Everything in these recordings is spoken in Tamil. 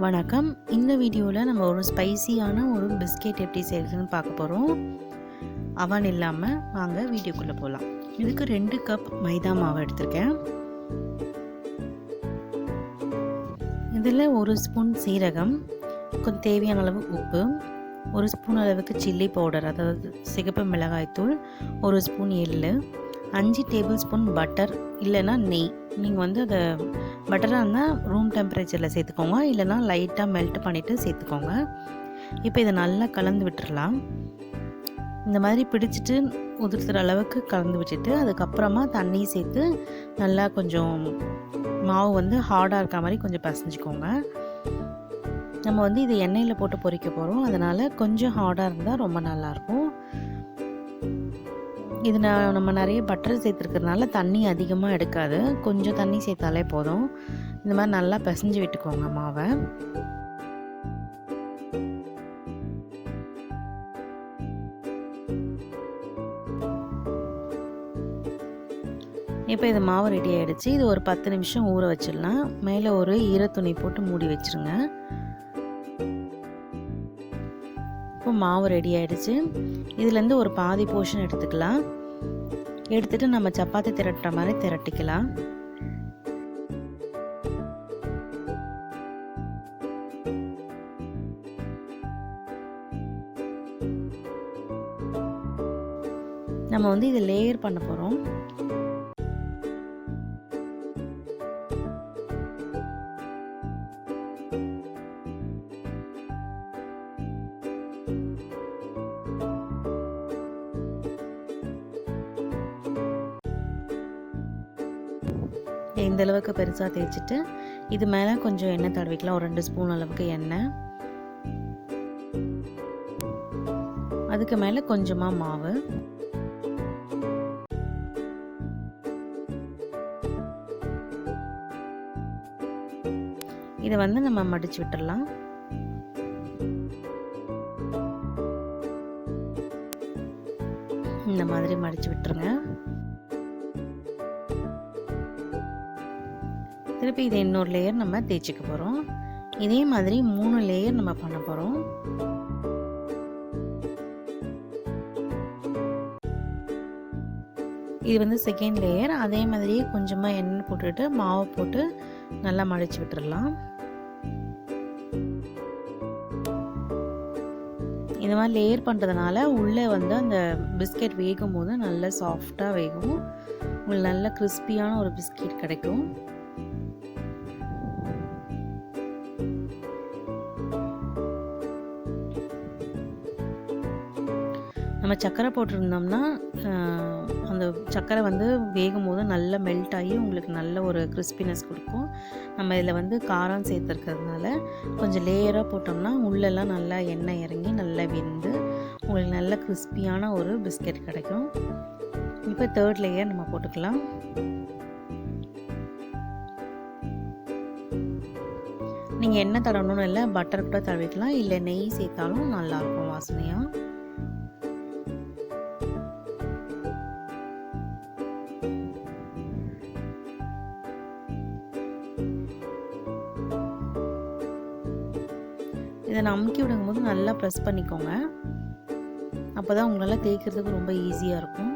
வணக்கம். இந்த வீடியோவில் நம்ம ஒரு ஸ்பைசியான ஒரு பிஸ்கெட் எப்படி செய்கிறதுன்னு பார்க்க போகிறோம். அவன் இல்லாமல் வாங்க வீடியோக்குள்ளே போகலாம். இதுக்கு 2 கப் மைதா மாவு எடுத்திருக்கேன். இதில் 1 ஸ்பூன் சீரகம், கொஞ்சம் தேவையான அளவு உப்பு, 1 ஸ்பூன் அளவுக்கு சில்லி பவுடர் அதாவது சிகப்பு மிளகாய்த்தூள், 1 ஸ்பூன் எள்ளு, 5 டேபிள் ஸ்பூன் பட்டர் இல்லைன்னா நெய். நீங்கள் அதை பட்டராக இருந்தால் ரூம் டெம்பரேச்சரில் சேர்த்துக்கோங்க, இல்லைனா லைட்டாக மெல்ட் பண்ணிவிட்டு சேர்த்துக்கோங்க. இப்போ இதை நல்லா கலந்து விட்டுடலாம். இந்த மாதிரி பிடிச்சிட்டு உதிர்த்துற அளவுக்கு கலந்து விட்டுட்டு அதுக்கப்புறமா தண்ணி சேர்த்து நல்லா கொஞ்சம் மாவு ஹார்டாக இருக்க மாதிரி கொஞ்சம் பசைஞ்சிக்கோங்க. நம்ம இது எண்ணெயில் போட்டு பொரிக்க போகிறோம், அதனால் கொஞ்சம் ஹார்டாக இருந்தால் ரொம்ப நல்லாயிருக்கும். இது நம்ம நிறைய பட்டர் சேர்த்துருக்கிறதுனால தண்ணி அதிகமாக எடுக்காது, கொஞ்சம் தண்ணி சேர்த்தாலே போதும். இந்த மாதிரி நல்லா பிசைஞ்சு விட்டுக்கோங்க மாவை. இப்போ இது மாவு ரெடி ஆகிடுச்சு. இது ஒரு 10 நிமிஷம் ஊற வச்சிடலாம். மேலே ஒரு ஈரத்துணி போட்டு மூடி வச்சுருங்க. இப்போ மாவு ரெடி ஆகிடுச்சு. இதுலேருந்து ஒரு பாதி போர்ஷன் எடுத்துக்கலாம். எடுத்துகிட்டு நம்ம சப்பாத்தி திரட்டுற மாதிரி திரட்டிக்கலாம். நம்ம இதை லேயர் பண்ண போகிறோம். இந்த அளவுக்கு பெருசாக தேய்ச்சிட்டு இது மேலே கொஞ்சம் எண்ணெய் தடவிக்கலாம். ஒரு 2 ஸ்பூன் அளவுக்கு எண்ணெய், அதுக்கு மேலே கொஞ்சமாக மாவு. இதை நம்ம மடிச்சு விட்டுடலாம். இந்த மாதிரி மடிச்சு விட்டுருங்க. திருப்பி இதை இன்னொரு லேயர் நம்ம தேய்ச்சிக்க போகிறோம். இதே மாதிரி 3 லேயர் நம்ம பண்ண போகிறோம். இது செகண்ட் லேயர். அதே மாதிரியே கொஞ்சமாக எண்ணெய் போட்டுட்டு மாவு போட்டு நல்லா மடிச்சு விட்டுடலாம். இந்த மாதிரி லேயர் பண்ணுறதுனால உள்ளே அந்த பிஸ்கெட் வேகும் போது நல்லா சாஃப்டாக வேகும். உங்களுக்கு நல்ல கிறிஸ்பியான ஒரு பிஸ்கெட் கிடைக்கும். நம்ம சர்க்கரை போட்டிருந்தோம்னா அந்த சர்க்கரை வேகும் போது நல்லா மெல்ட் ஆகி உங்களுக்கு நல்ல ஒரு கிறிஸ்பினஸ் கொடுக்கும். நம்ம இதில் காரம் சேர்த்துருக்கிறதுனால கொஞ்சம் லேயராக போட்டோம்னா உள்ளெல்லாம் நல்லா எண்ணெய் இறங்கி நல்லா வெந்து உங்களுக்கு நல்ல கிறிஸ்பியான ஒரு பிஸ்கெட் கிடைக்கும். இப்போ 3rd லேயர் நம்ம போட்டுக்கலாம். நீங்கள் எண்ணெய் தடவணும்னு இல்லை, பட்டர் கூட தடவிக்கலாம், இல்லை நெய் சேர்த்தாலும் நல்லாயிருக்கும் வாசனையாக. இதை அமுக்கி விடும்போது நல்லா ப்ரெஸ் பண்ணிக்கோங்க. அப்போ தான் உங்களால் தேய்க்கிறதுக்கு ரொம்ப ஈஸியாக இருக்கும்.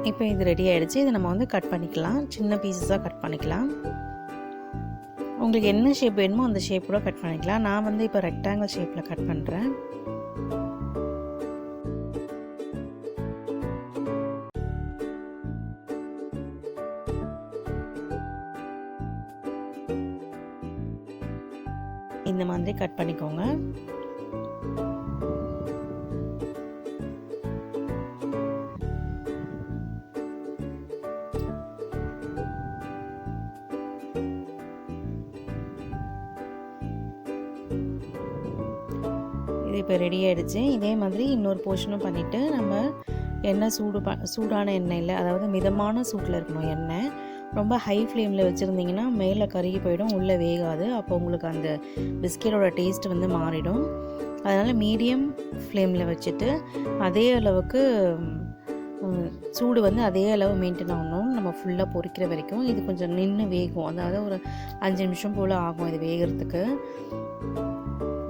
இப்போ இது ரெடி ஆகிடுச்சு. இதை நம்ம கட் பண்ணிக்கலாம். சின்ன பீசஸாக கட் பண்ணிக்கலாம். உங்களுக்கு என்ன ஷேப் வேணுமோ அந்த ஷேப் கூட கட் பண்ணிக்கலாம். நான் இப்போ ரெக்டாங்கிள் ஷேப்பில் கட் பண்ணுறேன். இந்த மாதிரி கட் பண்ணிக்கோங்க. இது இப்போ ரெடி ஆகிடுச்சு. இதே மாதிரி இன்னொரு போர்ஷனும் பண்ணிவிட்டு நம்ம எண்ணெய் சூடான எண்ணெயில், அதாவது மிதமான சூட்டில் இருக்கணும் எண்ணெய். ரொம்ப ஹை ஃப்ளேமில் வச்சுருந்திங்கன்னா மேலே கருகி போயிடும், உள்ளே வேகாது. அப்போ உங்களுக்கு அந்த பிஸ்கெட்டோட டேஸ்ட் வந்து மாறிடும். அதனால் மீடியம் ஃப்ளேமில் வச்சுட்டு அதே அளவுக்கு சூடு வந்து அதே அளவு மெயின்டைன் ஆகணும் நம்ம ஃபுல்லாக பொரிக்கிற வரைக்கும். இது கொஞ்சம் நின்று வேகும், அதாவது ஒரு 5 நிமிஷம் போல் ஆகும் இது வேகிறதுக்கு.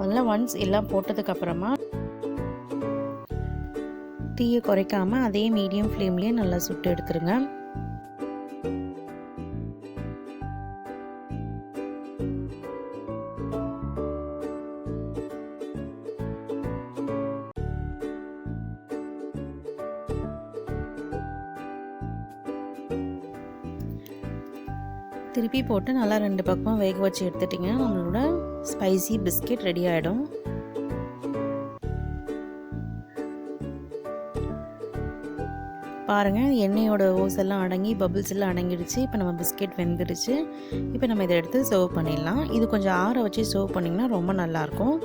அதனால் ஒன்ஸ் எல்லாம் போட்டதுக்கப்புறமா தீயை குறைக்காமல் அதே மீடியம் ஃப்ளேம்லேயே நல்லா சுட்டு எடுத்துருங்க. திருப்பி போட்டு நல்லா 2 பக்கமும் வேக வச்சு எடுத்துட்டிங்கன்னா நம்மளோட ஸ்பைசி பிஸ்கெட் ரெடி ஆகிடும். பாருங்கள், எண்ணெயோட ஓசெல்லாம் அடங்கி பபிள்ஸ் எல்லாம் அடங்கிடுச்சு. இப்போ நம்ம பிஸ்கெட் வெந்துடுச்சு. இப்போ நம்ம இதை எடுத்து சர்வ் பண்ணிடலாம். இது கொஞ்சம் ஆற வச்சு சர்வ் பண்ணிங்கன்னா ரொம்ப நல்லாயிருக்கும்.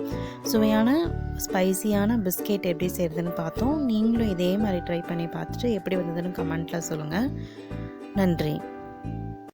சுவையான ஸ்பைசியான பிஸ்கெட் எப்படி செய்கிறதுன்னு பார்த்தோம். நீங்களும் இதே மாதிரி ட்ரை பண்ணி பார்த்துட்டு எப்படி வந்ததுன்னு கமெண்ட்டில் சொல்லுங்கள். நன்றி.